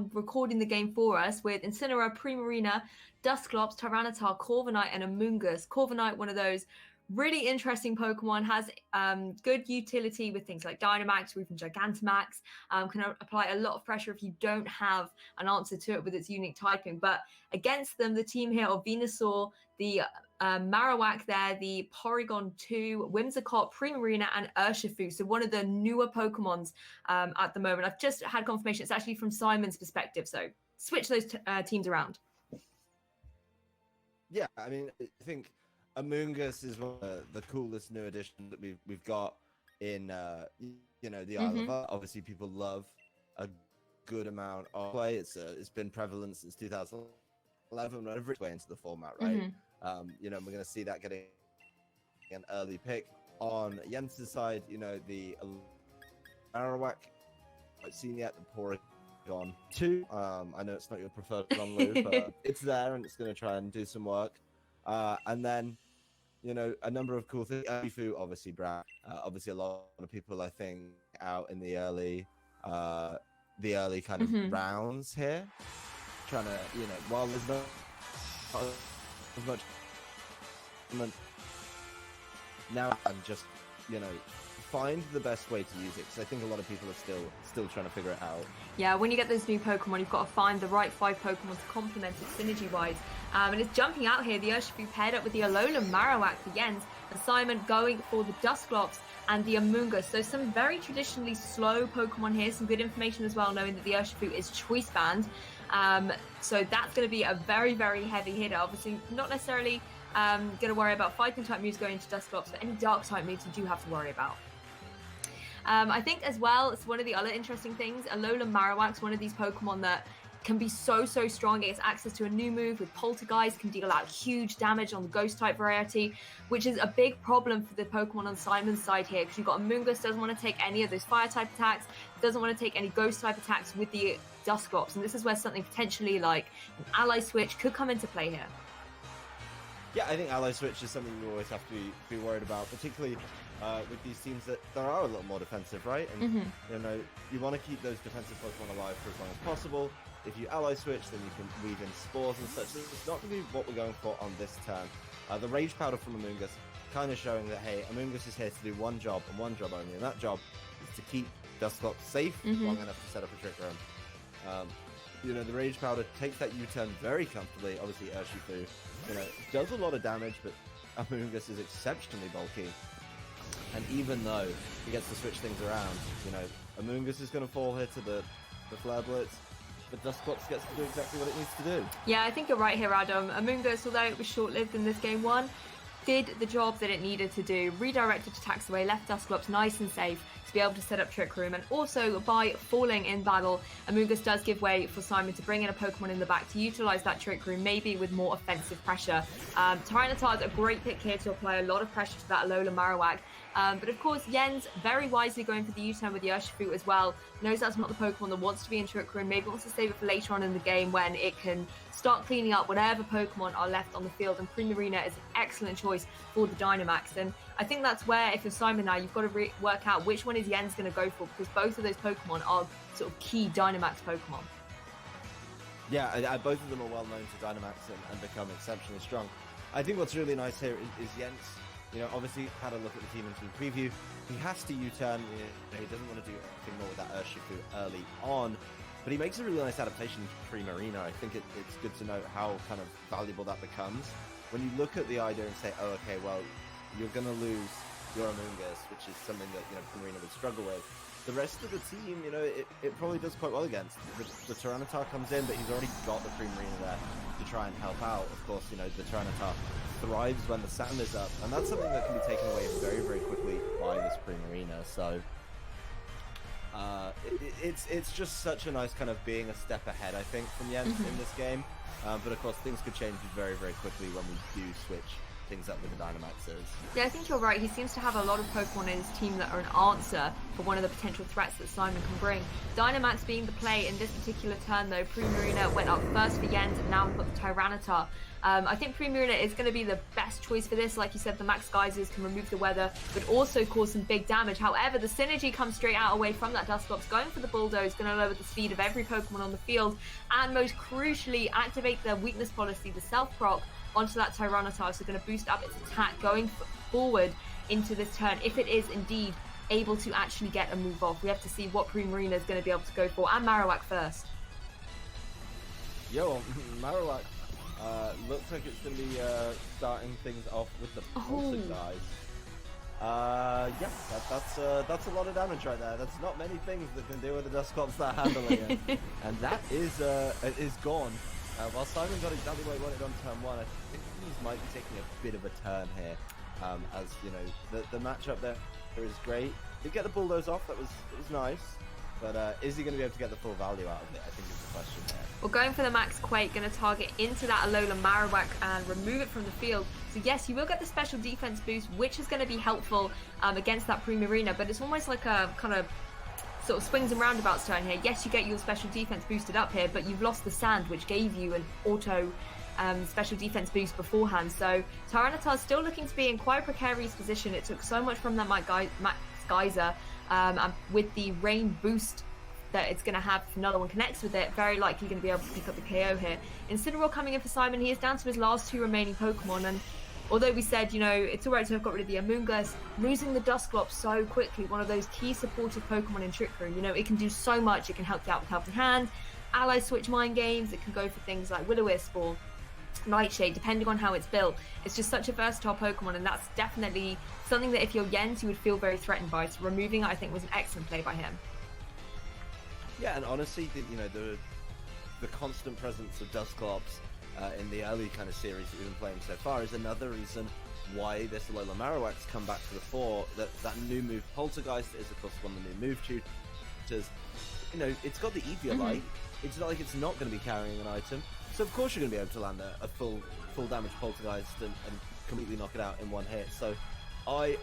Pokemon recording the game for us with Incineroar, Primarina, Dusclops, Tyranitar, Corviknight, and Amoonguss. Corviknight, one of those really interesting Pokemon, has good utility with things like Dynamax or even Gigantamax. Can apply a lot of pressure if you don't have an answer to it with its unique typing. But against them, the team here of Venusaur, the Marowak there, the Porygon 2, Whimsicott, Primarina, and Urshifu. So one of the newer Pokemons at the moment. I've just had confirmation. It's actually from Simon's perspective. So switch those teams around. Yeah, I mean, I think Amoonguss is one of the coolest new additions that we've got in the Isle of Ark. Obviously, people love a good amount of play. It's been prevalent since 2011, whenever it's way into the format, right? We're going to see that getting an early pick. On Jens's side, the Marowak, I've seen yet the Porygon 2. I know it's not your preferred one, Lou, but it's there and it's going to try and do some work. And then, a number of cool things. Urshifu, obviously, Brad. Obviously, a lot of people, I think, out in the early kind of rounds here, trying to, while there's not as much now, and just, find the best way to use it, because I think a lot of people are still trying to figure it out. Yeah, when you get those new Pokemon, you've got to find the right 5 Pokemon to complement it synergy-wise. And it's jumping out here. The Urshifu paired up with the Alolan Marowak for Jens, and Simon going for the Dusclops and the Amoonguss. So some very traditionally slow Pokemon here. Some good information as well, knowing that the Urshifu is choice banned. So that's going to be a very, very heavy hitter. Obviously, not necessarily going to worry about fighting type moves going into Dusclops, but any dark type moves you do have to worry about. I think as well, it's one of the other interesting things. Alolan Marowak's one of these Pokemon that can be so strong. It gets access to a new move with Poltergeist, can deal out huge damage on the Ghost type variety, which is a big problem for the Pokemon on Simon's side here, because you've got Amoonguss doesn't want to take any of those Fire type attacks, doesn't want to take any Ghost type attacks with the Dusclops, and this is where something potentially like an Ally Switch could come into play here. Yeah, I think Ally Switch is something you always have to be worried about, particularly with these teams that are a little more defensive, right? And you want to keep those defensive Pokemon alive for as long as possible. If you Ally Switch, then you can weave in Spores and such. It's not going to be what we're going for on this turn. The Rage Powder from Amoonguss kind of showing that, hey, Amoonguss is here to do one job and one job only, and that job is to keep Dusclops safe long enough to set up a Trick Room. The Rage Powder takes that U-turn very comfortably. Obviously, Urshifu, does a lot of damage, but Amoonguss is exceptionally bulky. And even though he gets to switch things around, Amoonguss is going to fall here to the Flare Blitz, but Dusclops gets to do exactly what it needs to do. Yeah, I think you're right here, Adam. Amoonguss, although it was short-lived in this game 1, did the job that it needed to do. Redirected attacks away, left Dusclops nice and safe to be able to set up Trick Room, and also by falling in battle, Amoonguss does give way for Simon to bring in a Pokemon in the back to utilize that Trick Room, maybe with more offensive pressure. Tyranitar is a great pick here to apply a lot of pressure to that Alolan Marowak. But of course, Jens very wisely going for the U-turn with the Urshifu as well. Knows that's not the Pokemon that wants to be in Trick Room. Maybe wants to save it for later on in the game when it can start cleaning up whatever Pokemon are left on the field. And Primarina is an excellent choice for the Dynamax. And I think that's where, if you're Simon now, you've got to work out which one is Jens going to go for, because both of those Pokemon are sort of key Dynamax Pokemon. Yeah, both of them are well known to Dynamax and become exceptionally strong. I think what's really nice here is Jens. Obviously had a look at the team and team preview. He has to U-turn. He doesn't want to do anything more with that Urshifu early on, but he makes a really nice adaptation to Primarina. I think it's good to note how kind of valuable that becomes when you look at the idea and say, oh, okay, well, you're going to lose your Amoonguss, which is something that Primarina would struggle with. The rest of the team, it probably does quite well against. The Tyranitar comes in, but he's already got the Primarina there to try and help out. Of course, the Tyranitar thrives when the sand is up, and that's something that can be taken away very, very quickly by this Primarina. So it's just such a nice kind of being a step ahead, I think, from Jens in this game. But of course, things could change very, very quickly when we do switch things up with the Dynamaxes. Yeah, I think you're right. He seems to have a lot of Pokemon in his team that are an answer for one of the potential threats that Simon can bring. Dynamax being the play in this particular turn, though. Primarina went up first for Jens, and now we've got the Tyranitar. I think Primarina is going to be the best choice for this. Like you said, the Max Geysers can remove the weather, but also cause some big damage. However, the Synergy comes straight out away from that Dusclops, going for the Bulldoze, going to lower the speed of every Pokemon on the field, and most crucially, activate the weakness policy, the self-proc, onto that Tyranitar, so going to boost up its attack going forward into this turn, if it is indeed able to actually get a move off. We have to see what Primarina is going to be able to go for, and Marowak first. Yo, Marowak looks like it's going to be starting things off with the Pulsing guys. Yeah, that's a lot of damage right there. That's not many things that can deal with the Dusclops that are handling it. And that is gone. While Simon got exactly what he wanted on turn 1, I think he might be taking a bit of a turn here. As you know, the matchup there is great. Did get the Bulldoze off, it was nice. But is he going to be able to get the full value out of it, I think is the question there. Well, going for the Max Quake, going to target into that Alola Marowak and remove it from the field. So yes, you will get the special defense boost, which is going to be helpful against that Primarina, but it's almost like a kind of sort of swings and roundabouts turn here. Yes, you get your special defense boosted up here, but you've lost the Sand, which gave you an auto special defense boost beforehand. So Tyranitar still looking to be in quite a precarious position. It took so much from that Max Geyser, and with the rain boost that it's going to have if another one connects with it, very likely going to be able to pick up the KO here. Incineroar coming in for Simon. He is down to his last 2 remaining Pokemon, and although we said, you know, it's alright to have got rid of the Amoonguss, losing the Dusclops so quickly, one of those key supportive Pokemon in Trick Room, you know, it can do so much. It can help you out with Helping Hand, Ally Switch Mind Games, it can go for things like Will-O-Wisp or Nightshade, depending on how it's built. It's just such a versatile Pokemon, and that's definitely something that if you're Jens, you would feel very threatened by. So removing it, I think, was an excellent play by him. Yeah, and honestly, you know, the constant presence of Dusclops in the early kind of series that we've been playing so far is another reason why this Alola Marowak's come back to the fore. That new move Poltergeist is, of course, one of the new move tutors. You know, it's got the Eviolite. It's not like it's not going to be carrying an item. So of course you're going to be able to land a full damage Poltergeist and completely knock it out in one hit. So I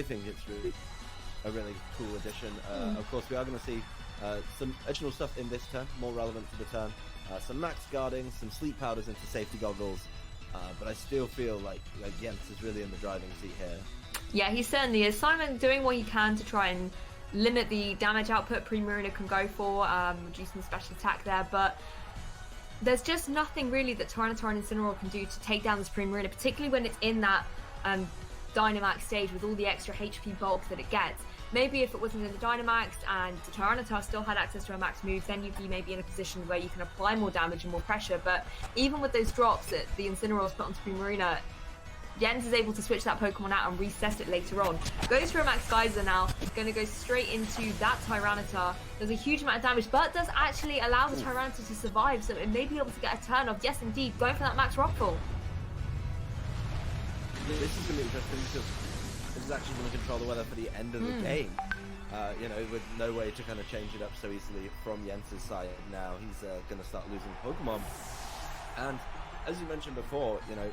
think it's really a really cool addition. Of course, we are going to see some additional stuff in this turn, more relevant to the turn. Some max guarding, some sleep powders into safety goggles. But I still feel like Jens is really in the driving seat here. Yeah, he certainly is. Simon doing what he can to try and limit the damage output Primarina can go for, reducing the special attack there, but there's just nothing really that Tyranitar and Incineroar can do to take down this Primarina, particularly when it's in that Dynamax stage with all the extra HP bulk that it gets. Maybe if it wasn't in the Dynamax and the Tyranitar still had access to a max move, then you'd be maybe in a position where you can apply more damage and more pressure. But even with those drops that the Incineroar's put onto Primarina, Jens is able to switch that Pokemon out and recess it later on. Goes for a Max Geyser now. Going to go straight into that Tyranitar. Does a huge amount of damage, but does actually allow the Tyranitar to survive, so it may be able to get a turn off. Yes, indeed, going for that Max Rockfall. This is going to be interesting because this is actually going to control the weather for the end of the game. You know, with no way to kind of change it up so easily from Jens' side now. He's going to start losing Pokemon. And as you mentioned before, you know,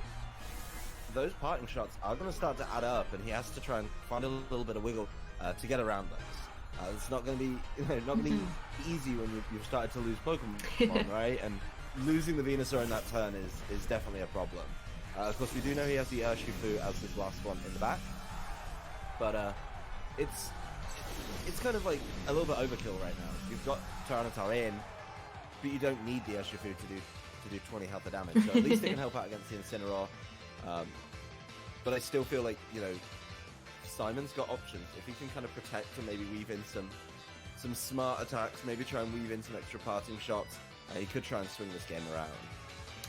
those parting shots are going to start to add up, and he has to try and find a little bit of wiggle to get around those. It's not going to be, not going to be easy when you've started to lose Pokemon, right? And losing the Venusaur in that turn is definitely a problem. Of course, we do know he has the Urshifu as his last one in the back, but it's kind of like a little bit overkill right now. You've got Tyranitar in, but you don't need the Urshifu to do 20 health of damage. So at least it can help out against the Incineroar. But I still feel like, you know, Simon's got options. If he can kind of protect and maybe weave in some smart attacks, maybe try and weave in some extra parting shots, he could try and swing this game around.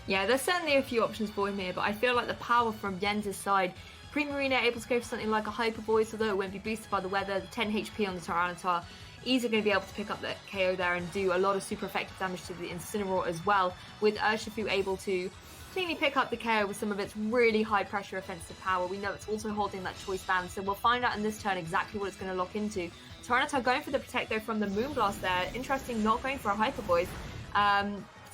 Yeah, there's certainly a few options for him here, but I feel like the power from Jens' side, Primarina able to go for something like a Hyper Voice, although it won't be boosted by the weather, the 10 HP on the Tyranitar, easily going to be able to pick up the KO there and do a lot of super effective damage to the Incineroar as well, with Urshifu able to cleanly pick up the KO with some of its really high pressure offensive power. We know it's also holding that choice band, so we'll find out in this turn exactly what it's going to lock into. Tyranitar going for the Protect though from the Moonblast there. Interesting, not going for a Hyper Voice.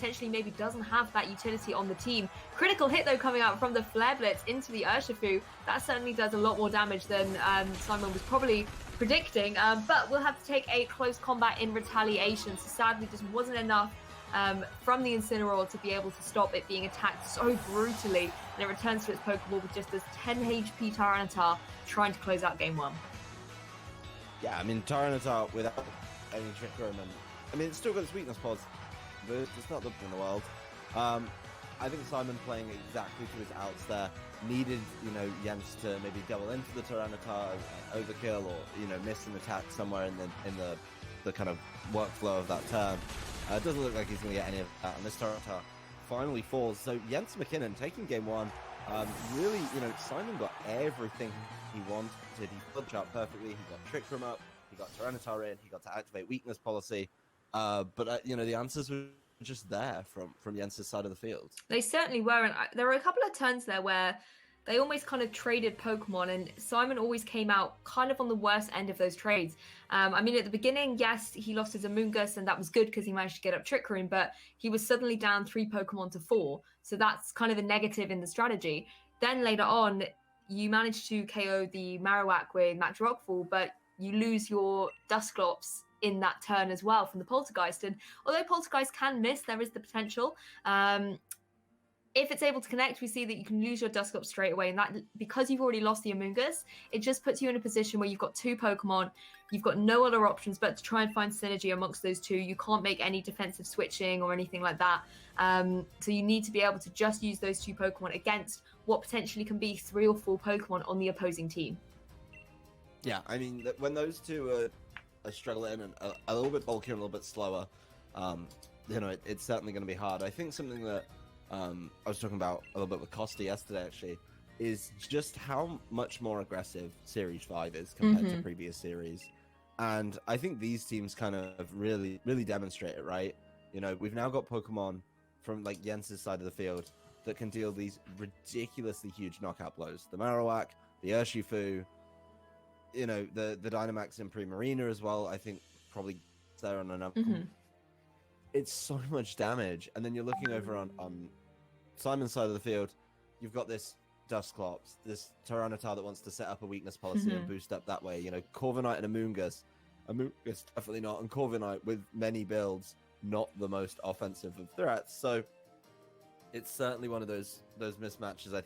potentially maybe doesn't have that utility on the team. Critical hit though coming out from the Flare Blitz into the Urshifu. That certainly does a lot more damage than Simon was probably predicting, but we'll have to take a close combat in retaliation. So sadly just wasn't enough from the Incineroar to be able to stop it being attacked so brutally, and it returns to its Pokeball with just this 10 HP Tyranitar trying to close out game 1. Yeah, I mean, Tyranitar without any Trick Room, and I mean, it's still got its weakness pods, but it's not the in the world. I think Simon playing exactly to his outs there needed, you know, Jens to maybe double into the Tyranitar, overkill, or, you know, miss an attack somewhere in the kind of workflow of that turn. It doesn't look like he's going to get any of that, and this Tyranitar finally falls. So Jens Mækinen taking game 1. Really, you know, Simon got everything he wanted. He fudged out perfectly. He got Trick Room up. He got Tyranitar in. He got to activate Weakness Policy. But you know, the answers were just there from Jens' side of the field. They certainly were, and there were a couple of turns there where they almost kind of traded Pokemon, and Simon always came out kind of on the worst end of those trades. I mean, at the beginning, yes, he lost his Amoonguss, and that was good because he managed to get up Trick Room, but he was suddenly down 3 Pokemon to 4, so that's kind of a negative in the strategy. Then later on, you managed to KO the Marowak with Max Rockfall, but you lose your Dusclops in that turn as well from the Poltergeist. And although Poltergeist can miss, there is the potential. If it's able to connect, we see that you can lose your Dusclops straight away. And that, because you've already lost the Amoonguss, it just puts you in a position where you've got 2 Pokemon. You've got no other options but to try and find synergy amongst those 2. You can't make any defensive switching or anything like that. So you need to be able to just use those 2 Pokemon against what potentially can be 3 or 4 Pokemon on the opposing team. Yeah, I mean, when those 2 are struggling and a little bit bulkier, a little bit slower, you know, it's certainly going to be hard. I think something that I was talking about a little bit with Costa yesterday, actually, is just how much more aggressive Series 5 is compared to previous series. And I think these teams kind of really, really demonstrate it, right? You know, we've now got Pokemon from, like, Jens' side of the field that can deal these ridiculously huge knockout blows. The Marowak, the Urshifu, you know, the Dynamax in Primarina as well, I think probably there on another. It's so much damage. And then you're looking over on Simon's side of the field, you've got this Dusclops, this Tyranitar that wants to set up a weakness policy and boost up that way. You know, Corviknight and Amoonguss. Amoonguss definitely not, and Corviknight with many builds, not the most offensive of threats. So it's certainly one of those mismatches, I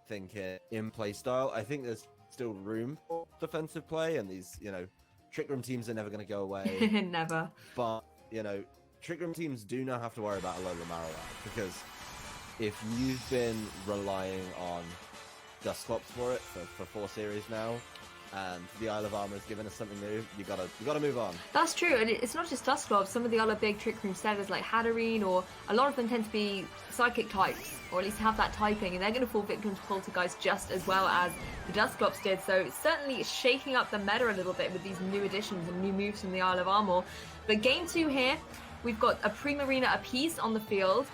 think, in play style. I think there's still room for defensive play, and these, you know, Trick Room teams are never going to go away. Never. But, you know, Trick Room teams do not have to worry about Alola Marowak, because if you've been relying on Dusclops for it for 4 series now, and the Isle of Armor has given us something new, you gotta move on. That's true, and it's not just Dusclops. Some of the other big Trick Room setters like Hatterene, or a lot of them tend to be psychic types, or at least have that typing, and they're going to fall victim to Poltergeist just as well as the Dusclops did. So it's certainly shaking up the meta a little bit with these new additions and new moves from the Isle of Armor. But game 2 here, we've got a Primarina apiece on the field.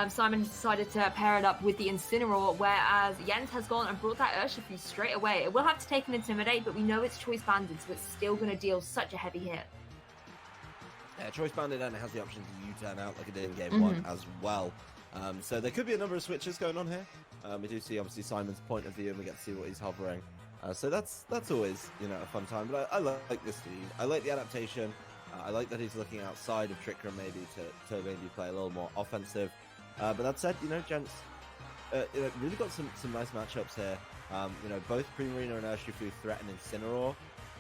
Simon decided to pair it up with the Incineroar, whereas Jens has gone and brought that Urshifu straight away. It will have to take an Intimidate, but we know it's Choice Banded, so it's still going to deal such a heavy hit. Yeah, Choice Banded, and it has the option to U-turn out like it did in game 1 as well. So there could be a number of switches going on here. We do see, obviously, Simon's point of view, and we get to see what he's hovering. So that's always, you know, a fun time. But I like this team. I like the adaptation. I like that he's looking outside of Trick Room maybe to maybe play a little more offensive. But that said, you know, gents, you know, really got some nice matchups here. You know, both Primarina and Urshifu threaten Incineroar,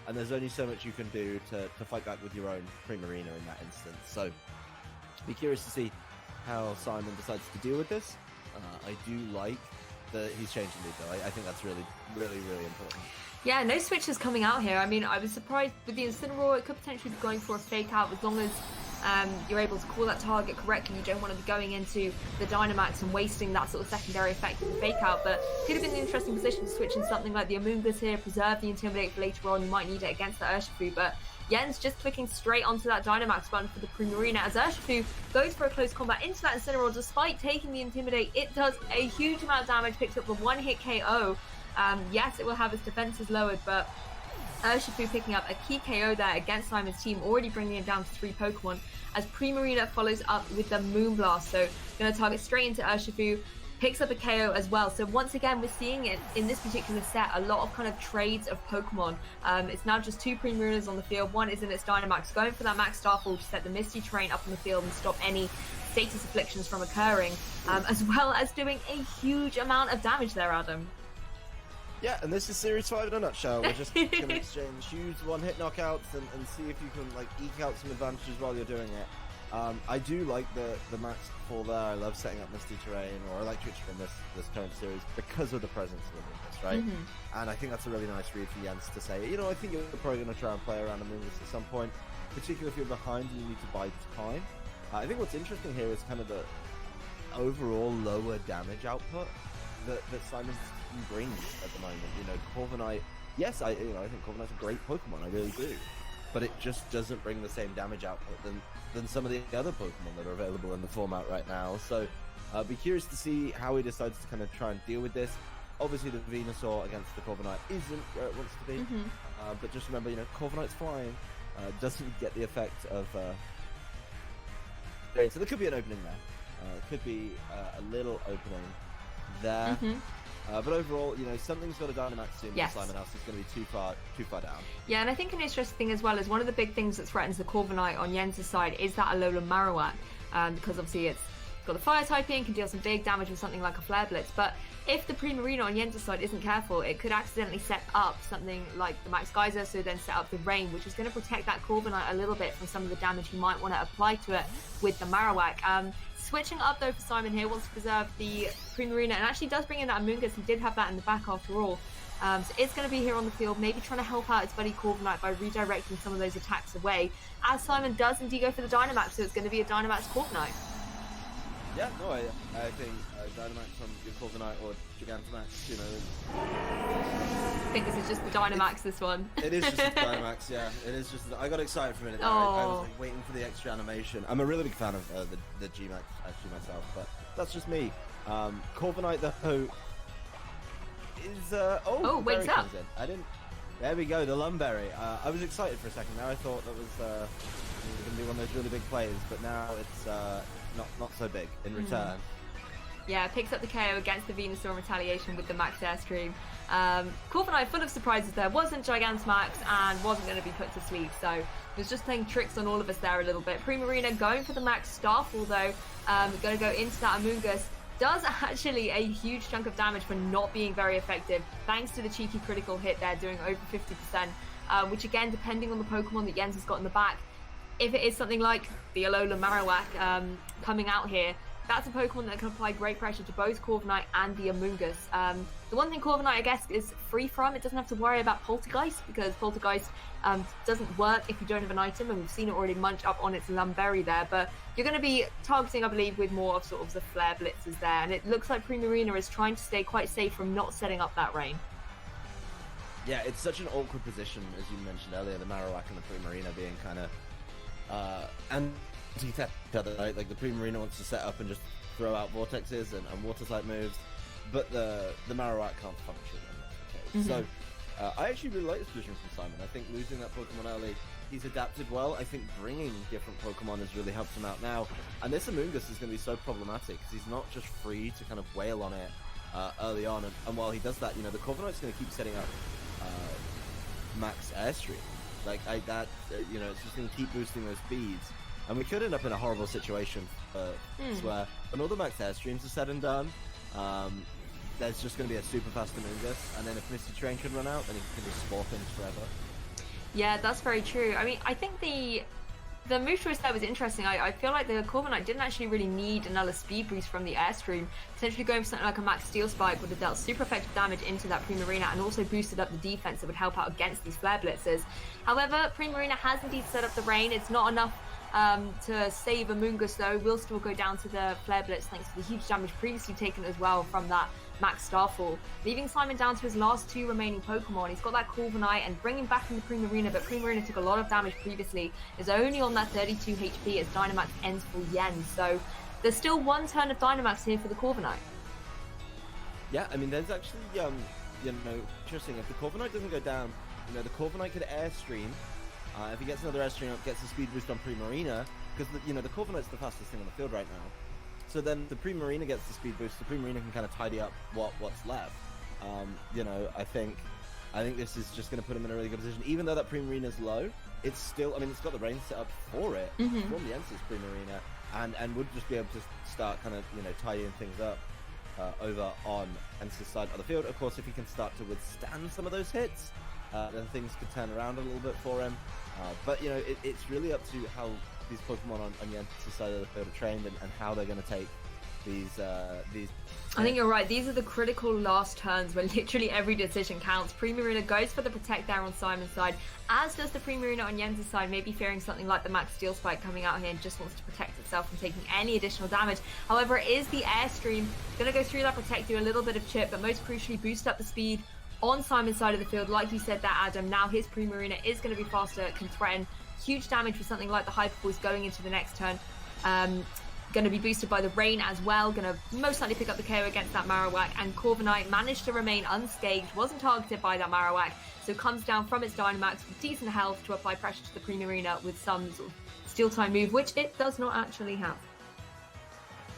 and there's only so much you can do to fight back with your own Primarina in that instance. So, be curious to see how Simon decides to deal with this. I do like that he's changing lead, though. I think that's really, really, really important. Yeah, no switches coming out here. I mean, I was surprised with the Incineroar. It could potentially be going for a fake out as long as you're able to call that target correctly. You don't want to be going into the Dynamax and wasting that sort of secondary effect of the fake out, but could have been an interesting position to switch in something like the Amoonguss here, preserve the Intimidate for later on. You might need it against the Urshifu, but Jens just clicking straight onto that Dynamax button for the Primarina as Urshifu goes for a close combat into that Incineroar. Despite taking the Intimidate, it does a huge amount of damage, picks up the 1-hit KO. Yes, it will have its defenses lowered, but Urshifu picking up a key KO there against Simon's team, already bringing it down to 3 Pokemon, as Primarina follows up with the Moonblast. So going to target straight into Urshifu, picks up a KO as well. So once again, we're seeing it in this particular set, a lot of kind of trades of Pokemon. It's now just 2 Primarinas on the field. One is in its Dynamax, going for that Max Starfall to set the Misty Terrain up on the field and stop any status afflictions from occurring, as well as doing a huge amount of damage there, Adam. Yeah, and this is Series 5 in a nutshell. We're just going to exchange huge one-hit knockouts and see if you can like eke out some advantages while you're doing it. I do like the Max Fall there. I love setting up Misty Terrain or Electric in this current series because of the presence of Amoonguss, right? And I think that's a really nice read for Jens to say, you know, I think you're probably going to try and play around Amoonguss at some point, particularly if you're behind and you need to buy time. I think what's interesting here is kind of the overall lower damage output that Simon's team brings at the moment. You know, Corviknight, yes, I think Corviknight's a great Pokemon, I really do, but it just doesn't bring the same damage output than some of the other Pokemon that are available in the format right now. So I'll be curious to see how he decides to kind of try and deal with this. Obviously the Venusaur against the Corviknight isn't where it wants to be, but just remember, you know, Corviknight's flying, doesn't get the effect of so there could be an opening there. Could be a little opening there. But overall, you know, something's got a Dynamax soon. Yes. Simon House is going to be too far down. Yeah, and I think an interesting thing as well is one of the big things that threatens the Corviknight on Jens' side is that Alolan Marowak, because obviously it's got the fire typing, can deal some big damage with something like a Flare Blitz. But if the Primarina on Jens' side isn't careful, it could accidentally set up something like the Max Geyser, so then set up the Rain, which is going to protect that Corviknight a little bit from some of the damage you might want to apply to it with the Marowak. Switching up though for Simon here, wants to preserve the Primarina and actually does bring in that Amoonguss. He did have that in the back after all. So it's going to be here on the field, maybe trying to help out its buddy Corviknight by redirecting some of those attacks away, as Simon does indeed go for the Dynamax, so it's going to be a Dynamax Corviknight. Yeah, no, I think Dynamax from your Corviknight or Gigantamax, you know. I think this is just the Dynamax, this one. It is just the Dynamax, yeah. It is just. I got excited for a minute there. I was like waiting for the extra animation. I'm a really big fan of the G-Max actually myself, but that's just me. Corviknight though is wakes up. I didn't. There we go, the Lumberry. I was excited for a second there. I thought that was going to be one of those really big plays, but now it's not so big in return. Yeah, picks up the KO against the Venusaur in retaliation with the Max Airstream. Corviknight full of surprises there, wasn't Gigantamax and wasn't going to be put to sleep, so was just playing tricks on all of us there a little bit. Primarina going for the Max Starfall though, going to go into that Amoonguss. Does actually a huge chunk of damage for not being very effective, thanks to the cheeky critical hit there, doing over 50%, which again, depending on the Pokemon that Jens has got in the back, if it is something like the Alolan Marowak coming out here, that's a Pokemon that can apply great pressure to both Corviknight and the Amoonguss. The one thing Corviknight, I guess, is free from, it doesn't have to worry about Poltergeist, because Poltergeist doesn't work if you don't have an item, and we've seen it already munch up on its Lumberry there, but you're going to be targeting, I believe, with more of sort of the Flare Blitzes there, and it looks like Primarina is trying to stay quite safe from not setting up that Rain. Yeah, it's such an awkward position, as you mentioned earlier, the Marowak and the Primarina being kind of anti-each other, right? Like the Primarina wants to set up and just throw out vortexes and water type moves, but the Marowak can't function in that case. So I actually really like this position from Simon. I think losing that Pokemon early, he's adapted well. I think bringing different Pokemon has really helped him out now, and this Amoonguss is going to be so problematic because he's not just free to kind of wail on it early on, and while he does that, you know, the Corviknight's going to keep setting up Max Airstream. Like you know, it's just going to keep boosting those speeds. And we could end up in a horrible situation where when all the Max Airstreams are said and done, there's just going to be a super fast Amoonguss, and then if Misty Terrain can run out, then he can just spore things forever. Yeah, that's very true. I mean, I think the move choice there was interesting. I feel like the Corviknight didn't actually really need another speed boost from the Airstream. Potentially going for something like a Max Steel Spike would have dealt super effective damage into that Primarina and also boosted up the defense that would help out against these Flare Blitzes. However, Primarina has indeed set up the Rain. It's not enough to save Amoonguss though. Will still go down to the Flare Blitz thanks to the huge damage previously taken as well from that Max Starfall, leaving Simon down to his last 2 remaining Pokemon. He's got that Corviknight and bringing back in the Primarina, but Primarina took a lot of damage previously, is only on that 32 HP as Dynamax ends for Yen, so there's still one turn of Dynamax here for the Corviknight. Yeah, I mean, there's actually, you know, interesting, if the Corviknight doesn't go down, You know, the Corviknight could Airstream. If he gets another Airstream up, gets a speed boost on Primarina, because, you know, the Corviknight's the fastest thing on the field right now. So then the Primarina gets the speed boost, the Primarina can kind of tidy up what's left. You know, I think this is just going to put him in a really good position. Even though that Primarina's low, it's still, I mean, it's got the rain set up for it, from the Ensis Primarina, and would just be able to start kind of, you know, tidying things up over on Ensis' side of the field. Of course, if he can start to withstand some of those hits, then things could turn around a little bit for him. But, you know, it's really up to how these Pokemon on the Ensis side of the field are trained and how they're going to take these. I think you're right. These are the critical last turns where literally every decision counts. Primarina goes for the Protect there on Simon's side, as does the Primarina on Jens' side, maybe fearing something like the Max Steel Spike coming out here and just wants to protect itself from taking any additional damage. However, it is the Airstream going to go through that Protect, do a little bit of chip, but most crucially boost up the speed on Simon's side of the field. Like you said there, Adam, now his Primarina is going to be faster, can threaten huge damage for something like the Hyper Voice going into the next turn. Going to be boosted by the rain as well, going to most likely pick up the KO against that Marowak, and Corviknight managed to remain unscathed, wasn't targeted by that Marowak, so comes down from its Dynamax with decent health to apply pressure to the Primarina with some sort of Steel Time move, which it does not actually have.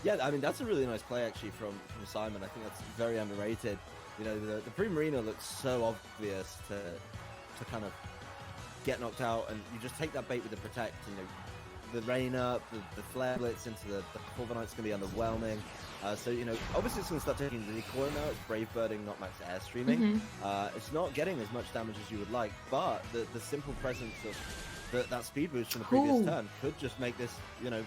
Yeah, I mean, that's a really nice play actually from Simon. I think that's very underrated. You know, the Primarina looks so obvious to kind of get knocked out, and you just take that bait with the Protect, you know, the rain up, the Flare Blitz into the Corviknight's going to be underwhelming. So, you know, obviously it's going to start taking recoil now. It's Brave Birding, not Max Airstreaming. It's not getting as much damage as you would like, but the simple presence of that speed boost from the previous turn could just make this, you know,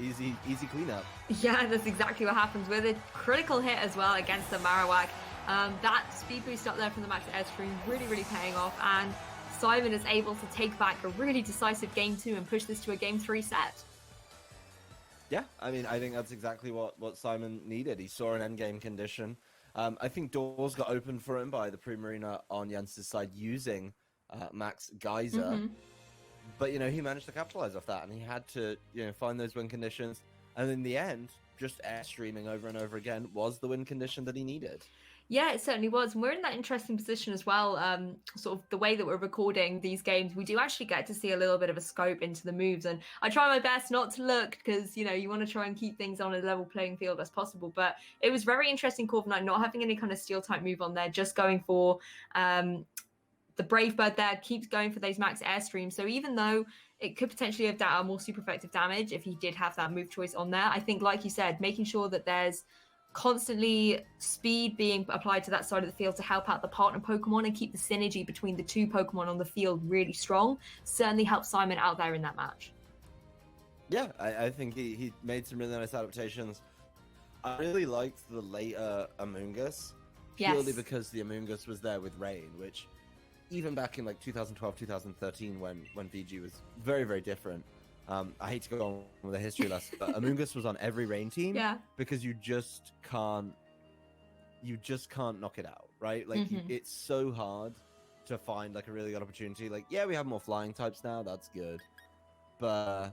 easy cleanup. Yeah, that's exactly what happens with a critical hit as well against the Marowak. That speed boost up there from the Max Airstream really paying off, and Simon is able to take back a really decisive game 2 and push this to a game 3 set. Yeah, I mean, I think that's exactly what Simon needed. He saw an endgame condition. I think doors got opened for him by the Primarina on Jens' side using Max Geyser. But, you know, he managed to capitalize off that, and he had to, you know, find those win conditions. And in the end, just Airstreaming over and over again was the win condition that he needed. Yeah, it certainly was. And we're in that interesting position as well. Sort of the way that we're recording these games, we do actually get to see a little bit of a scope into the moves. And I try my best not to look because, you know, you want to try and keep things on a level playing field as possible. But it was very interesting, Corviknight not having any kind of steel type move on there, just going for the Brave Bird there, keeps going for those Max Airstreams. So even though it could potentially have dealt out more super effective damage if he did have that move choice on there, I think, like you said, making sure that there's constantly speed being applied to that side of the field to help out the partner Pokemon and keep the synergy between the two Pokemon on the field really strong certainly helped Simon out there in that match. Yeah, I think he made some really nice adaptations. I really liked the later Amoonguss, purely because the Amoonguss was there with Rain, which even back in like 2012, 2013 when VG was very different. I hate to go on with a history lesson, but Amoonguss was on every Rain team because you just can't knock it out, right? Like it's so hard to find like a really good opportunity. Like, yeah, we have more flying types now, that's good, but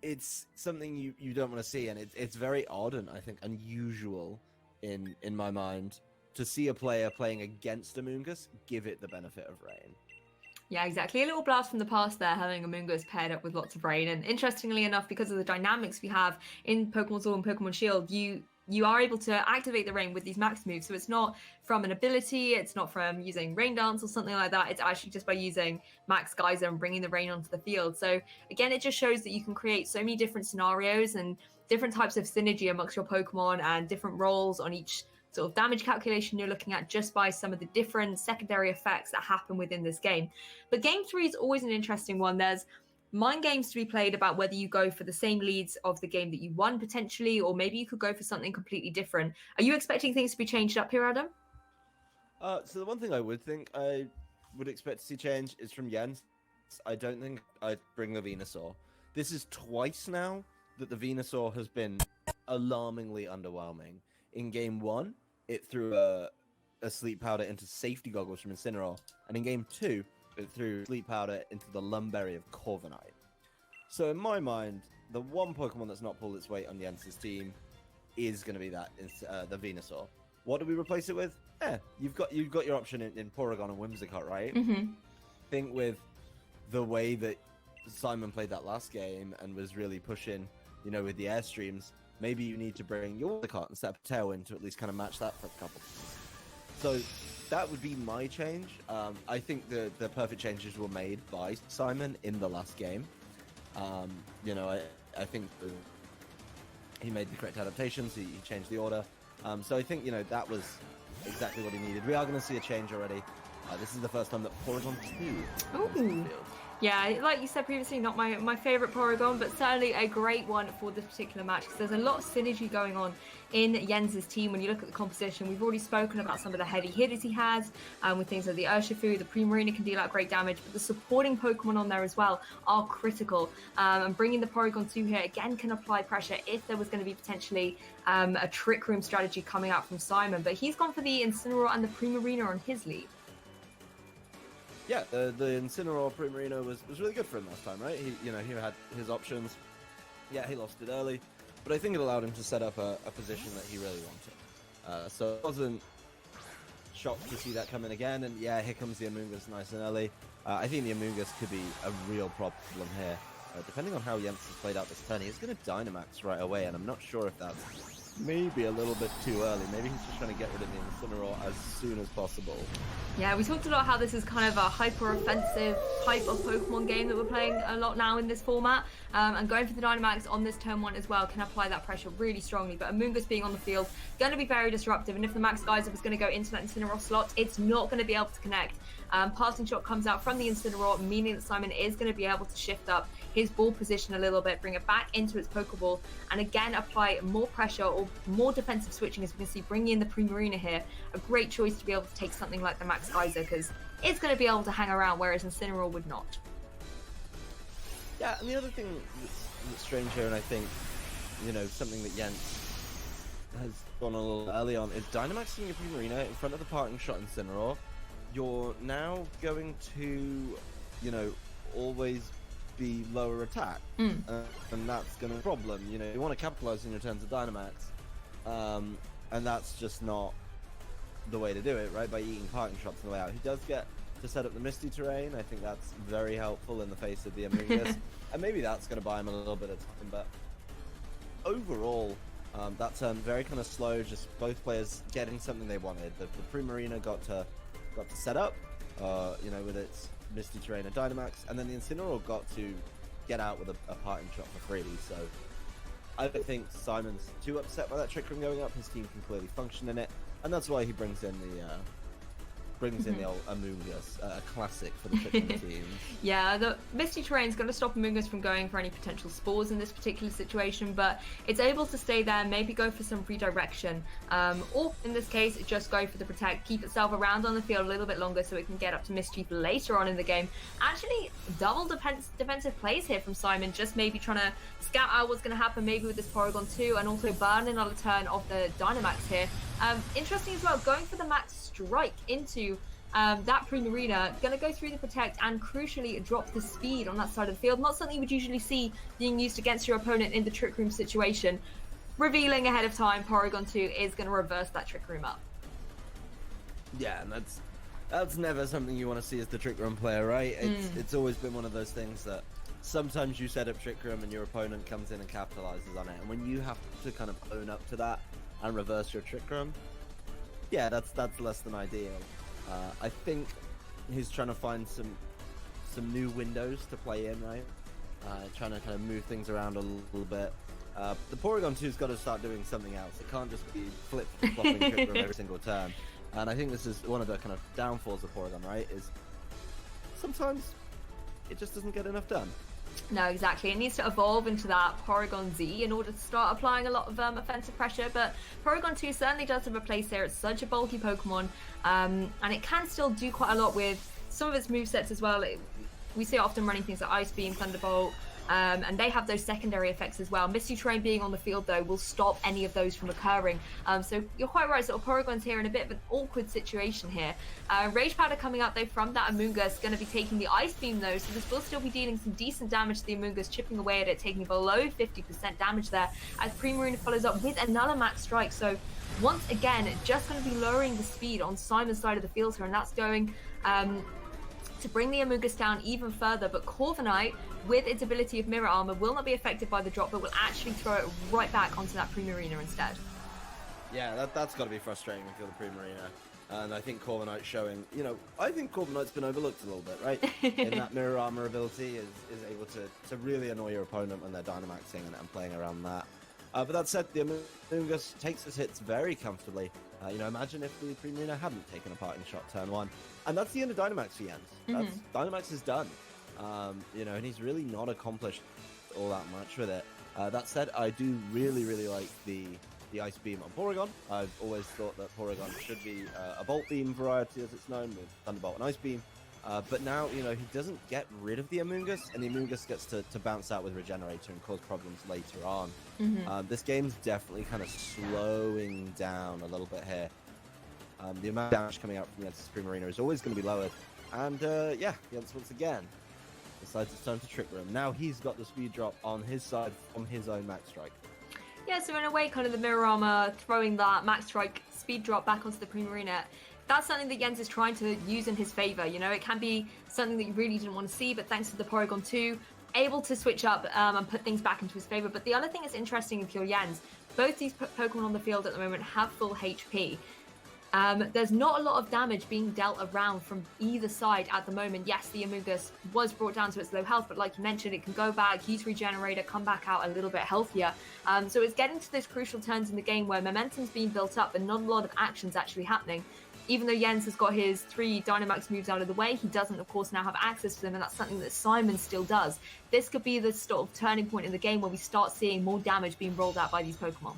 it's something you don't want to see, and it's very odd and I think unusual in my mind to see a player playing against Amoonguss give it the benefit of Rain. Yeah, exactly. A little blast from the past there, having Amoonguss paired up with lots of rain. And interestingly enough, because of the dynamics we have in Pokemon Sword and Pokemon Shield, you are able to activate the rain with these max moves. So it's not from an ability, it's not from using Rain Dance or something like that. It's actually just by using Max Geyser and bringing the rain onto the field. So again, it just shows that you can create so many different scenarios and different types of synergy amongst your Pokemon and different roles on each sort of damage calculation you're looking at just by some of the different secondary effects that happen within this game. But game 3 is always an interesting one. There's mind games to be played about whether you go for the same leads of the game that you won potentially, or maybe you could go for something completely different. Are you expecting things to be changed up here, Adam? So the one thing I would expect to see change is from Jens. I don't think I'd bring the Venusaur. This is twice now that the Venusaur has been alarmingly underwhelming. In game 1, it threw a Sleep Powder into Safety Goggles from Incineroar, and in game 2, it threw Sleep Powder into the Lumberry of Corviknight. So in my mind, the one Pokemon that's not pulled its weight on Jens' team is going to be the Venusaur. What do we replace it with? Yeah, you've got your option in Porygon and Whimsicott, right? Mm-hmm. I think with the way that Simon played that last game and was really pushing, with the airstreams, maybe you need to bring your Whimsicott and step Tailwind to at least kind of match that for a couple. So that would be my change. I think the perfect changes were made by Simon in the last game. I think he made the correct adaptations. He changed the order. So I think, that was exactly what he needed. We are going to see a change already. This is the first time that Porygon 2 comes to the field. Yeah, like you said previously, not my favourite Porygon, but certainly a great one for this particular match because there's a lot of synergy going on in Jens's team. When you look at the composition, we've already spoken about some of the heavy hitters he has with things like the Urshifu, the Primarina can deal out great damage, but the supporting Pokemon on there as well are critical. And bringing the Porygon 2 here again can apply pressure if there was going to be potentially a Trick Room strategy coming out from Simon. But he's gone for the Incineroar and the Primarina on his lead. Yeah, the Incineroar Primarina was really good for him last time, right? He had his options. Yeah, he lost it early, but I think it allowed him to set up a position that he really wanted. So I wasn't shocked to see that come in again. And yeah, here comes the Amoonguss nice and early. I think the Amoonguss could be a real problem here. Depending on how Jens has played out this turn, he's going to Dynamax right away, and I'm not sure if that's maybe a little bit too early. Maybe he's just trying to get rid of the Incineroar as soon as possible. Yeah, we talked a lot how this is kind of a hyper-offensive type of Pokemon game that we're playing a lot now in this format. And going for the Dynamax on this turn 1 as well can apply that pressure really strongly. But Amoonguss being on the field, going to be very disruptive. And if the Max Geyser was going to go into that Incineroar slot, it's not going to be able to connect. Passing Shot comes out from the Incineroar, meaning that Simon is going to be able to shift up his ball position a little bit, bring it back into its Pokeball, and again apply more pressure or more defensive switching, as we can see, bringing in the Primarina here. A great choice to be able to take something like the Max Geyser, because it's going to be able to hang around, whereas Incineroar would not. Yeah, and the other thing that's strange here, and I think, something that Jens has gone a little early on, is Dynamaxing your Primarina in front of the Parting Shot Incineroar. You're now going to, always be lower attack, and that's going to be a problem. You want to capitalize on your turns of Dynamax, and that's just not the way to do it, right? By eating Parting Shots on the way out. He does get to set up the Misty Terrain. I think that's very helpful in the face of the Amoonguss, and maybe that's going to buy him a little bit of time. But overall, that turn very kind of slow. Just both players getting something they wanted. The Primarina got to set up, with its Misty Terrain and Dynamax, and then the Incineroar got to get out with a Parting Shot for free. So I don't think Simon's too upset by that Trick Room going up. His team can clearly function in it, and that's why he brings in the old Amoonguss, a classic for the Trick Room team. Yeah, the Misty Terrain is going to stop Amoonguss from going for any potential spores in this particular situation, but it's able to stay there, maybe go for some redirection, or in this case, just go for the Protect, keep itself around on the field a little bit longer so it can get up to Mischief later on in the game. Actually, double defensive plays here from Simon, just maybe trying to scout out what's going to happen maybe with this Porygon 2, and also burn another turn of the Dynamax here. Interesting as well, going for the Max Strike into that Primarina, going to go through the Protect and crucially drop the speed on that side of the field. Not something you would usually see being used against your opponent in the Trick Room situation. Revealing ahead of time, Porygon 2 is going to reverse that Trick Room up. Yeah, and that's never something you want to see as the Trick Room player, right? It's always been one of those things that sometimes you set up Trick Room and your opponent comes in and capitalizes on it. And when you have to kind of own up to that and reverse your Trick Room, yeah, that's less than ideal. I think he's trying to find some new windows to play in, right? Trying to kind of move things around a little bit. The Porygon 2's got to start doing something else. It can't just be flip-flopping Trick Room every single turn. And I think this is one of the kind of downfalls of Porygon, right? Is sometimes it just doesn't get enough done. No, exactly. It needs to evolve into that Porygon Z in order to start applying a lot of offensive pressure, but Porygon 2 certainly does have a place here. It's such a bulky Pokemon, and it can still do quite a lot with some of its movesets as well. We see it often running things like Ice Beam, Thunderbolt, and they have those secondary effects as well. Misty Terrain being on the field, though, will stop any of those from occurring. So you're quite right, sort of Porygon's here in a bit of an awkward situation here. Rage Powder coming out, though, from that Amoonguss, going to be taking the Ice Beam, though, so this will still be dealing some decent damage to the Amoonguss, chipping away at it, taking below 50% damage there, as Primarina follows up with another Max Strike. So once again, just going to be lowering the speed on Simon's side of the field here, and that's going to bring the Amoonguss down even further. But Corviknight, with its ability of Mirror Armor, will not be affected by the drop, but will actually throw it right back onto that Primarina instead. Yeah, that's got to be frustrating if you're the Primarina. And I think Corviknight's showing, I think Corviknight's been overlooked a little bit, right? In that Mirror Armor ability is able to really annoy your opponent when they're Dynamaxing and playing around that. But that said, the Amoonguss takes its hits very comfortably. Imagine if the Primarina hadn't taken a parting shot turn 1. And that's the end of Dynamax for Jens. Dynamax is done. And he's really not accomplished all that much with it. That said, I do really, really like the Ice Beam on Porygon. I've always thought that Porygon should be a Bolt Beam variety, as it's known, with Thunderbolt and Ice Beam. But now, he doesn't get rid of the Amoonguss, and the Amoonguss gets to bounce out with Regenerator and cause problems later on. This game's definitely kind of slowing down a little bit here. The amount of damage coming out from Jens' Primarina is always going to be lowered. And, Jens once again decides it's time to Trick Room. Now he's got the speed drop on his side from his own Max Strike. Yeah, so in a way, kind of the Mirror Armor throwing that Max Strike speed drop back onto the Primarina, that's something that Jens is trying to use in his favor. It can be something that you really didn't want to see, but thanks to the Porygon 2, able to switch up and put things back into his favor. But the other thing that's interesting if you're Jens, both these Pokemon on the field at the moment have full HP. There's not a lot of damage being dealt around from either side at the moment. Yes, the Amoonguss was brought down to its low health, but like you mentioned, it can go back, use Regenerator, come back out a little bit healthier. So it's getting to those crucial turns in the game where momentum's being built up, but not a lot of action's actually happening. Even though Jens has got his 3 Dynamax moves out of the way, he doesn't, of course, now have access to them, and that's something that Simon still does. This could be the sort of turning point in the game where we start seeing more damage being rolled out by these Pokemon.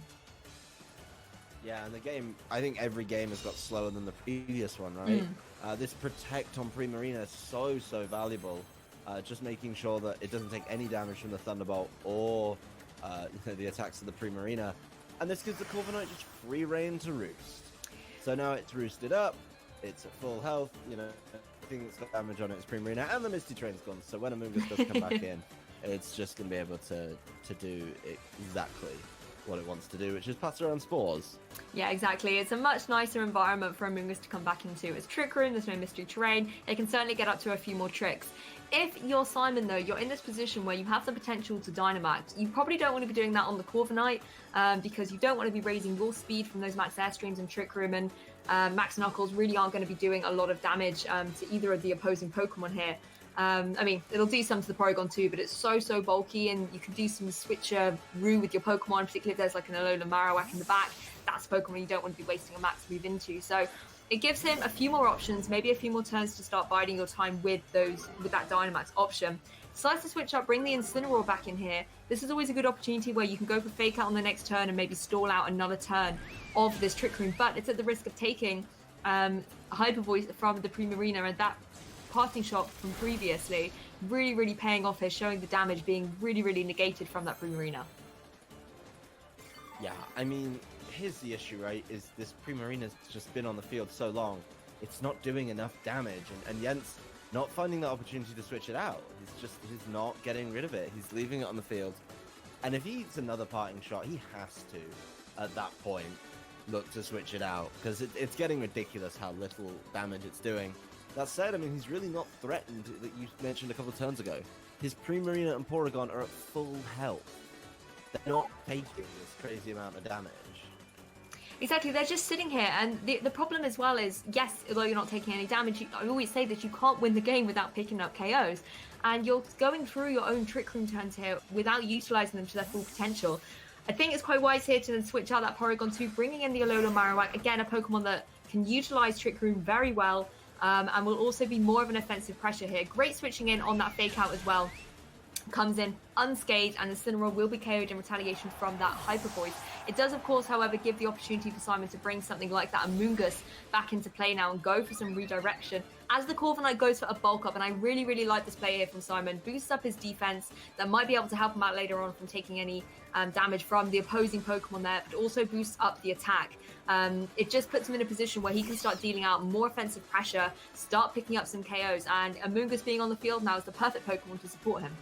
Yeah, and the game, I think every game has got slower than the previous one, right? This Protect on Primarina is so valuable. Just making sure that it doesn't take any damage from the Thunderbolt or the attacks of the Primarina. And this gives the Corviknight just free reign to roost. So now it's roosted up, it's at full health, everything that's got damage on it is Primarina, and the Misty Terrain's gone. So when Amoonguss does come back in, it's just going to be able to do exactly what it wants to do, which is pass around spores. Yeah, exactly. It's a much nicer environment for Amoonguss to come back into. It's Trick Room, there's no Mystery Terrain. It can certainly get up to a few more tricks. If you're Simon, though, you're in this position where you have the potential to Dynamax. You probably don't want to be doing that on the Corviknight because you don't want to be raising your speed from those Max Airstreams and Trick Room, and Max Knuckles really aren't going to be doing a lot of damage to either of the opposing Pokemon here. It'll do some to the Porygon too, but it's so bulky, and you can do some switcheroo with your Pokemon, particularly if there's like an Alola Marowak in the back. That's a Pokemon you don't want to be wasting a Max move into. So it gives him a few more options, maybe a few more turns to start biding your time with that Dynamax option. Decides to switch up, bring the Incineroar back in here. This is always a good opportunity where you can go for Fake Out on the next turn and maybe stall out another turn of this Trick Room, but it's at the risk of taking Hyper Voice from the Primarina, and that parting shot from previously really paying off here, showing the damage being really negated from that Primarina. Yeah, here's the issue, right, is this Primarina's just been on the field so long, it's not doing enough damage, and Jens not finding that opportunity to switch it out. He's not getting rid of it. He's leaving it on the field, and if he eats another parting shot, he has to, at that point, look to switch it out, because it's getting ridiculous how little damage it's doing. That said, he's really not threatened, that you mentioned a couple of turns ago. His Primarina and Porygon are at full health. They're not taking this crazy amount of damage. Exactly, they're just sitting here, and the problem as well is, yes, although you're not taking any damage, I always say that you can't win the game without picking up KOs, and you're going through your own Trick Room turns here without utilising them to their full potential. I think it's quite wise here to then switch out that Porygon 2, bringing in the Alola Marowak, again, a Pokemon that can utilise Trick Room very well, and will also be more of an offensive pressure here. Great switching in on that Fake Out as well. comes in unscathed, and Incineroar will be KO'd in retaliation from that Hyper Voice. It does, of course, however, give the opportunity for Simon to bring something like that Amoonguss back into play now and go for some redirection. As the Corviknight goes for a bulk up, and I really, really like this play here from Simon, boosts up his defense, that might be able to help him out later on from taking any damage from the opposing Pokemon there, but also boosts up the attack. It just puts him in a position where he can start dealing out more offensive pressure, start picking up some KOs, and Amoonguss being on the field now is the perfect Pokemon to support him.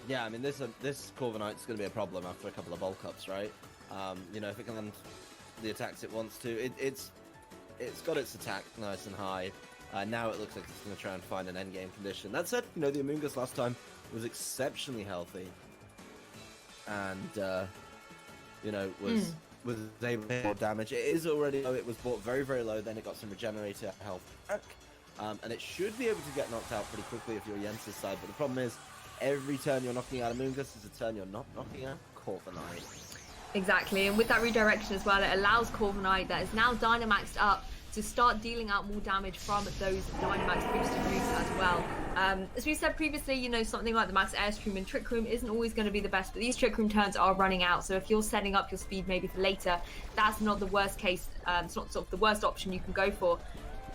Yeah, I mean, this Corviknight's going to be a problem after a couple of bulk ups, right? You know, if it can land the attacks it wants to, it's got its attack nice and high. Now it looks like it's going to try and find an endgame condition. That said, you know, the Amoonguss last time was exceptionally healthy, and you know, was able to do more damage. It is already low. It was bought very, very low. Then it got some regenerator health back, and it should be able to get knocked out pretty quickly if you're Jens' side. But the problem is, every turn you're knocking out Amoonguss is a turn you're not knocking out Corviknight. Exactly, and with that redirection as well, it allows Corviknight, that is now Dynamaxed up, to start dealing out more damage from those Dynamax boosted moves as well. As we said previously, you know, something like the Max Airstream and Trick Room isn't always going to be the best, but these Trick Room turns are running out, so if you're setting up your speed maybe for later, that's not the worst case, it's not sort of the worst option you can go for.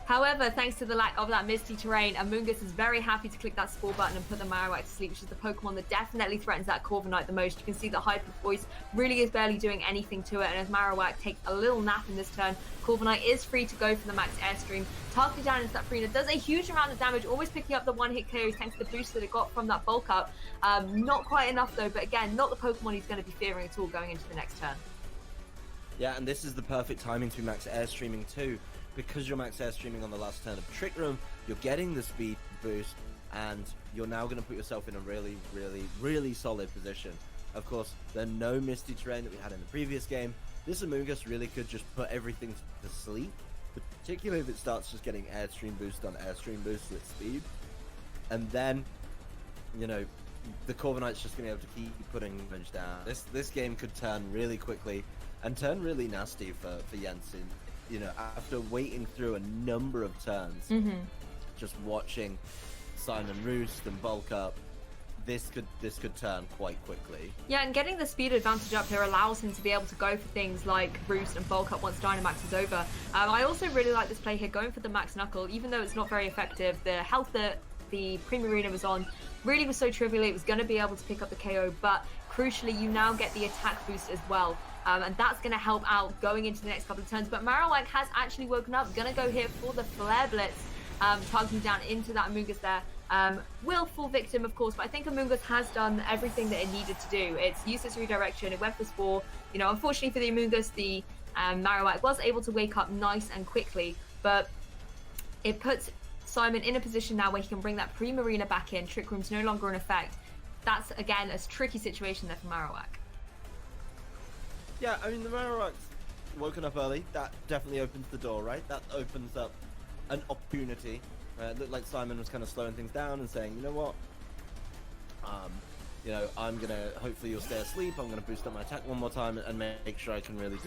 However, thanks to the lack of that misty terrain, Amoonguss is very happy to click that Spore button and put the Marowak to sleep, which is the Pokemon that definitely threatens that Corviknight the most. You can see the Hyper Voice really is barely doing anything to it, and as Marowak takes a little nap in this turn, Corviknight is free to go for the Max Airstream. Targeted down into that Farina, does a huge amount of damage, always picking up the one-hit KOs thanks to the boost that it got from that bulk up. Not quite enough though, but again, not the Pokemon he's going to be fearing at all going into the next turn. Yeah, and this is the perfect timing to be Max Airstreaming too. Because you're Max Airstreaming on the last turn of Trick Room, you're getting the speed boost, and you're now going to put yourself in a really, really, really solid position. Of course, there's no Misty Terrain that we had in the previous game. This Amoonguss really could just put everything to sleep, particularly if it starts just getting Airstream boost on Airstream boost with speed. And then, you know, the Corviknight's just going to be able to keep putting damage down. This game could turn really quickly and turn really nasty for Jensen. You know, after waiting through a number of turns, just watching Simon roost and bulk up, this could turn quite quickly. Yeah, and getting the speed advantage up here allows him to be able to go for things like roost and bulk up once Dynamax is over. I also really like this play here, going for the Max Knuckle, even though it's not very effective. The health that the Primarina was on really was so trivial, it was going to be able to pick up the KO, but crucially, you now get the attack boost as well. And that's going to help out going into the next couple of turns. But Marowak has actually woken up, going to go here for the Flare Blitz, targeting down into that Amoonguss there. Will fall victim, of course, but I think Amoonguss has done everything that it needed to do. It's used its redirection, it went for Spore. You know, unfortunately for the Amoonguss, the Marowak was able to wake up nice and quickly, but it puts Simon in a position now where he can bring that Primarina back in. Trick Room's no longer in effect. That's, again, a tricky situation there for Marowak. Yeah, I mean, the Marowak's woken up early. That definitely opens the door, right? That opens up an opportunity. It looked like Simon was kind of slowing things down and saying, you know what? You know, I'm going to, hopefully you'll stay asleep. I'm going to boost up my attack one more time and make sure I can really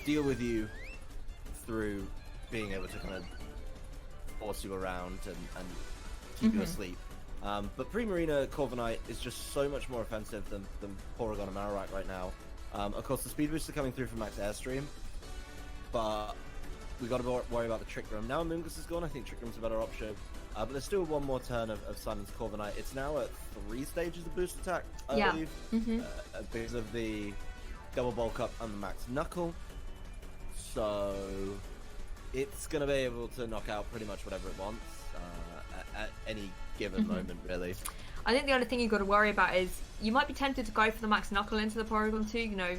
deal with you through being able to kind of force you around and keep you asleep. But Primarina Corviknight is just so much more offensive than Porygon and Marowak right now. Of course, the speed boosts are coming through from Max Airstream, but we got to worry about the Trick Room. Now Amoonguss is gone, I think Trick Room's a better option. But there's still one more turn of Simon's Corviknight. It's now at 3 stages of boost attack, I believe, because of the double bulk up and the Max Knuckle. So it's going to be able to knock out pretty much whatever it wants at any given moment, really. I think the only thing you've got to worry about is you might be tempted to go for the Max Knuckle into the Porygon 2, you know,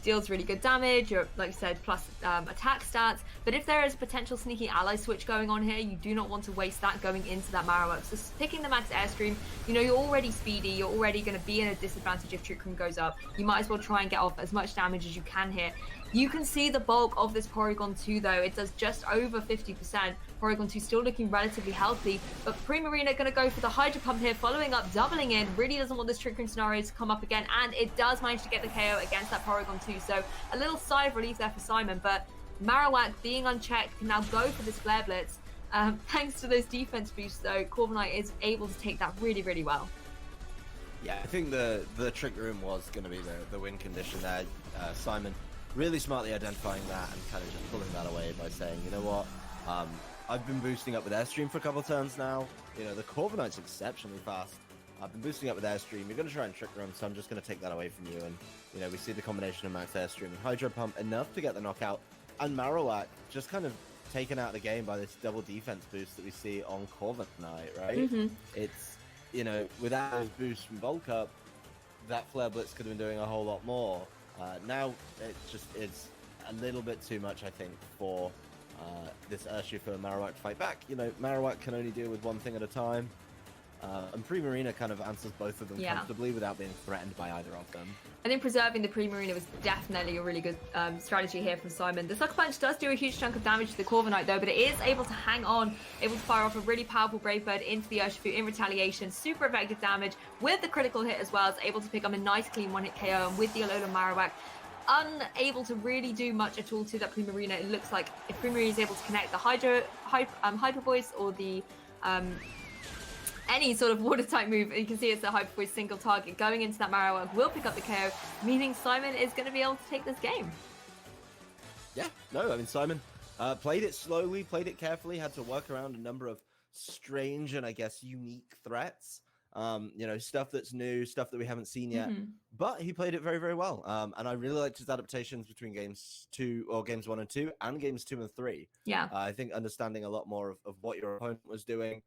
deals really good damage, or like you said, plus attack stats. But if there is a potential sneaky ally switch going on here, you do not want to waste that going into that Marowak. So picking the Max Airstream, you know, you're already speedy, you're already going to be in a disadvantage if Trick Room goes up. You might as well try and get off as much damage as you can here. You can see the bulk of this Porygon 2 though, it does just over 50%. Porygon 2 still looking relatively healthy, but Primarina going to go for the Hydro Pump here, following up, doubling in, really doesn't want this Trick Room scenario to come up again, and it does manage to get the KO against that Porygon 2, so a little sigh of relief there for Simon, but Marowak being unchecked can now go for this Flare Blitz. Thanks to those defense boosts though, Corviknight is able to take that really, really well. Yeah, I think the trick room was going to be the win condition there. Simon really smartly identifying that and kind of just pulling that away by saying, you know what, I've been boosting up with Airstream for a couple of turns now. You know, the Corviknight's exceptionally fast. I've been boosting up with Airstream. You're going to try and trick room, so I'm just going to take that away from you. And, you know, we see the combination of Max Airstream and Hydro Pump enough to get the knockout. And Marowak just kind of taken out of the game by this double defense boost that we see on Corviknight, right? Mm-hmm. It's, you know, without those boosts from Bulk Up, that Flare Blitz could have been doing a whole lot more. Now, it's a little bit too much, I think, for this Urshifu for Marowak to fight back. You know, Marowak can only deal with one thing at a time. And Primarina kind of answers both of them comfortably without being threatened by either of them. I think preserving the Primarina was definitely a really good strategy here from Simon. The Sucker Punch does do a huge chunk of damage to the Corviknight though, but it is able to hang on, able to fire off a really powerful Brave Bird into the Urshifu in retaliation. Super effective damage with the critical hit as well. It's able to pick up a nice clean one-hit KO, and with the Alolan Marowak unable to really do much at all to that Primarina. It looks like if Primarina is able to connect the Hyper Voice or the any sort of water type move, you can see it's a Hyper Voice single target going into that Marowak will pick up the KO, meaning Simon is going to be able to take this game. Yeah, no, I mean, Simon played it slowly, played it carefully, had to work around a number of strange and I guess unique threats. You know, stuff that's new, stuff that we haven't seen yet, but he played it very, very well. And I really liked his adaptations between games 1 and 2 and games 2 and 3. Yeah. I think understanding a lot more of what your opponent was doing,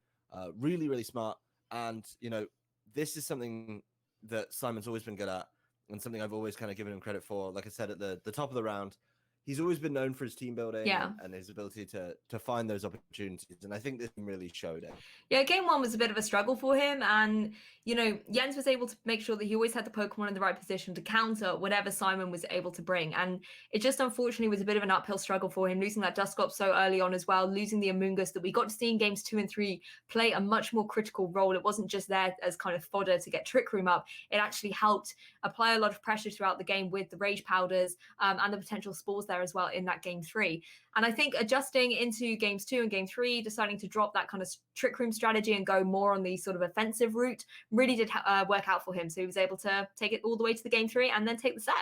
really, really smart. And, you know, this is something that Simon's always been good at and something I've always kind of given him credit for. Like I said, at the top of the round, he's always been known for his team building and his ability to find those opportunities. And I think this really showed it. Yeah, game 1 was a bit of a struggle for him. And, you know, Jens was able to make sure that he always had the Pokemon in the right position to counter whatever Simon was able to bring. And it just unfortunately was a bit of an uphill struggle for him, losing that Dusclops so early on as well, losing the Amoonguss that we got to see in games 2 and 3 play a much more critical role. It wasn't just there as kind of fodder to get Trick Room up. It actually helped apply a lot of pressure throughout the game with the Rage Powders and the potential spores there as well in that game 3. And I think adjusting into games 2 and game 3, deciding to drop that kind of Trick Room strategy and go more on the sort of offensive route really did work out for him. So he was able to take it all the way to the game 3 and then take the set.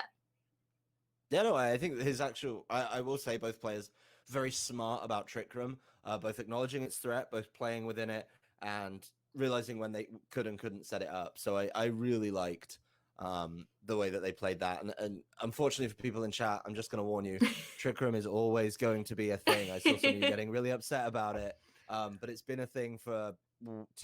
Yeah, no, I think his actual, I will say both players very smart about Trick Room, both acknowledging its threat, both playing within it and realizing when they could and couldn't set it up. So I really liked the way that they played that. And unfortunately for people in chat, I'm just going to warn you, Trick Room is always going to be a thing. I saw some of you getting really upset about it, but it's been a thing for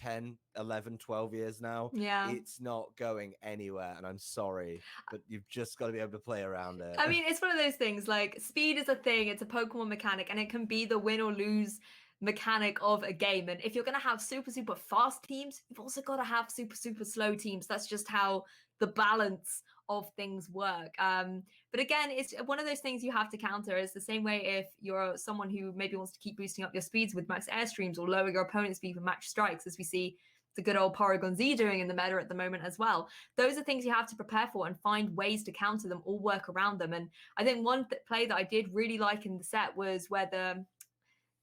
10, 11, 12 years now. Yeah. It's not going anywhere, and I'm sorry, but you've just got to be able to play around it. I mean, it's one of those things, like, speed is a thing, it's a Pokemon mechanic, and it can be the win or lose mechanic of a game. And if you're going to have super fast teams, you've also got to have super slow teams. That's just how the balance of things work. But again, it's one of those things you have to counter. It's the same way if you're someone who maybe wants to keep boosting up your speeds with max airstreams or lower your opponent's speed with max strikes, as we see the good old Porygon Z doing in the meta at the moment as well. Those are things you have to prepare for and find ways to counter them or work around them. And I think one play that I did really like in the set was where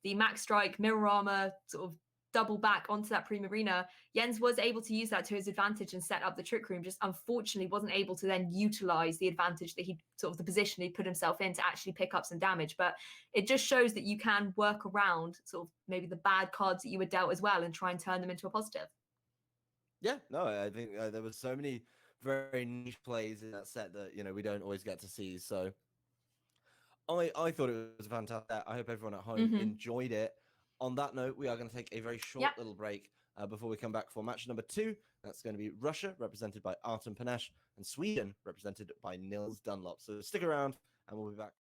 the max strike mirror armor sort of double back onto that Primarina. Jens was able to use that to his advantage and set up the Trick Room, just unfortunately wasn't able to then utilize the advantage that he sort of the position he put himself in to actually pick up some damage. But it just shows that you can work around sort of maybe the bad cards that you were dealt as well and try and turn them into a positive. Yeah, no, I think there was so many very niche plays in that set that, you know, we don't always get to see. So I thought it was fantastic. I hope everyone at home enjoyed it. On that note, we are going to take a very short little break before we come back for match number 2. That's going to be Russia, represented by Artem Panesh, and Sweden, represented by Nils Dunlop. So stick around, and we'll be back.